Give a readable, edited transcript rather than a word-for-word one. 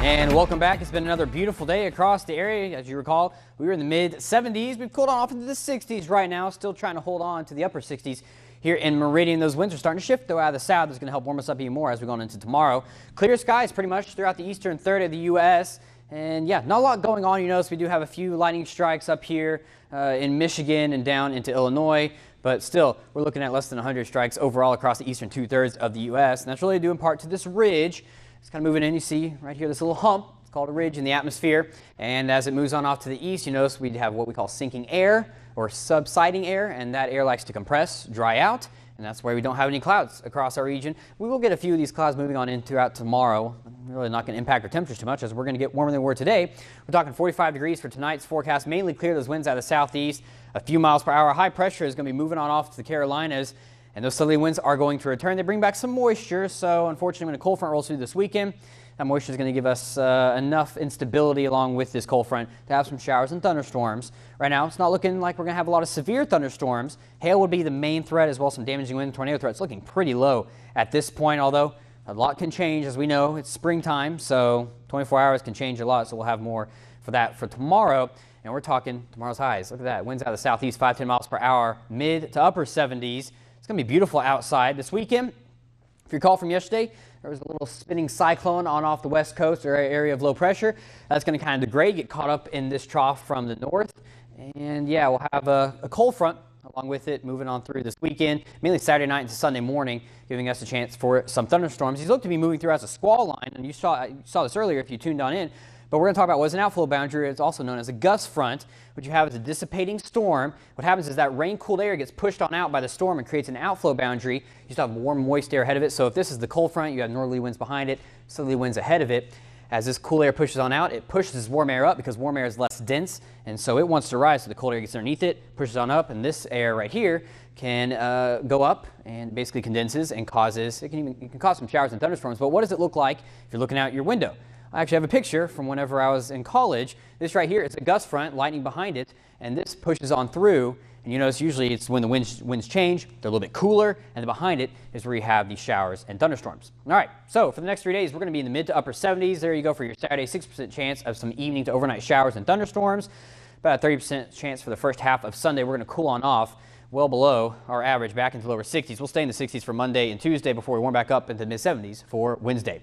And welcome back. It's been another beautiful day across the area. As you recall, we were in the mid 70s. We've cooled off into the 60s right now, still trying to hold on to the upper 60s here in Meridian. Those winds are starting to shift though out of the south. That's going to help warm us up even more as we go on into tomorrow. Clear skies pretty much throughout the eastern third of the U.S. And yeah, not a lot going on. You notice we do have a few lightning strikes up here in Michigan and down into Illinois. But still, we're looking at less than 100 strikes overall across the eastern two-thirds of the U.S. And that's really due in part to this ridge. It's kind of moving in. You see right here this little hump. It's called a ridge in the atmosphere. And as it moves on off to the east, you notice we have what we call sinking air or subsiding air. And that air likes to compress, dry out. And that's why we don't have any clouds across our region. We will get a few of these clouds moving on in throughout tomorrow. Really not going to impact our temperatures too much as we're going to get warmer than we were today. We're talking 45 degrees for tonight's forecast. Mainly clear. Those winds out of the southeast. A few miles per hour. High pressure is going to be moving on off to the Carolinas. And those southerly winds are going to return. They bring back some moisture. So unfortunately, when a cold front rolls through this weekend, that moisture is going to give us enough instability along with this cold front to have some showers and thunderstorms. Right now, it's not looking like we're going to have a lot of severe thunderstorms. Hail would be the main threat as well as some damaging wind. Tornado threat is looking pretty low at this point, although a lot can change. As we know, it's springtime, so 24 hours can change a lot. So we'll have more for that for tomorrow. And we're talking tomorrow's highs. Look at that. Winds out of the southeast, 5-10 miles per hour, mid to upper 70s. It's going to be beautiful outside this weekend. If you recall from yesterday, there was a little spinning cyclone on off the west coast or area of low pressure. That's going to kind of degrade, get caught up in this trough from the north. And yeah, we'll have a cold front along with it moving on through this weekend, mainly Saturday night into Sunday morning, giving us a chance for some thunderstorms. These look to be moving through as a squall line, and you saw this earlier if you tuned on in. But we're going to talk about what's an outflow boundary. It's also known as a gust front. What you have is a dissipating storm. What happens is that rain-cooled air gets pushed on out by the storm and creates an outflow boundary. You still have warm, moist air ahead of it. So if this is the cold front, you have northerly winds behind it, southerly winds ahead of it. As this cool air pushes on out, it pushes this warm air up because warm air is less dense, and so it wants to rise. So the cold air gets underneath pushes on up, and this air right here can go up and basically condenses and causes, it can cause some showers and thunderstorms. But what does it look like if you're looking out your window? I actually have a picture from whenever I was in college. This right here is a gust front, lightning behind it, and this pushes on through. And you notice usually it's when the winds change, they're a little bit cooler, and then behind it is where you have these showers and thunderstorms. All right, so for the next 3 days, we're going to be in the mid to upper 70s. There you go for your Saturday, 6% chance of some evening to overnight showers and thunderstorms. About a 30% chance for the first half of Sunday. We're going to cool on off well below our average back into the lower 60s. We'll stay in the 60s for Monday and Tuesday before we warm back up into the mid 70s for Wednesday.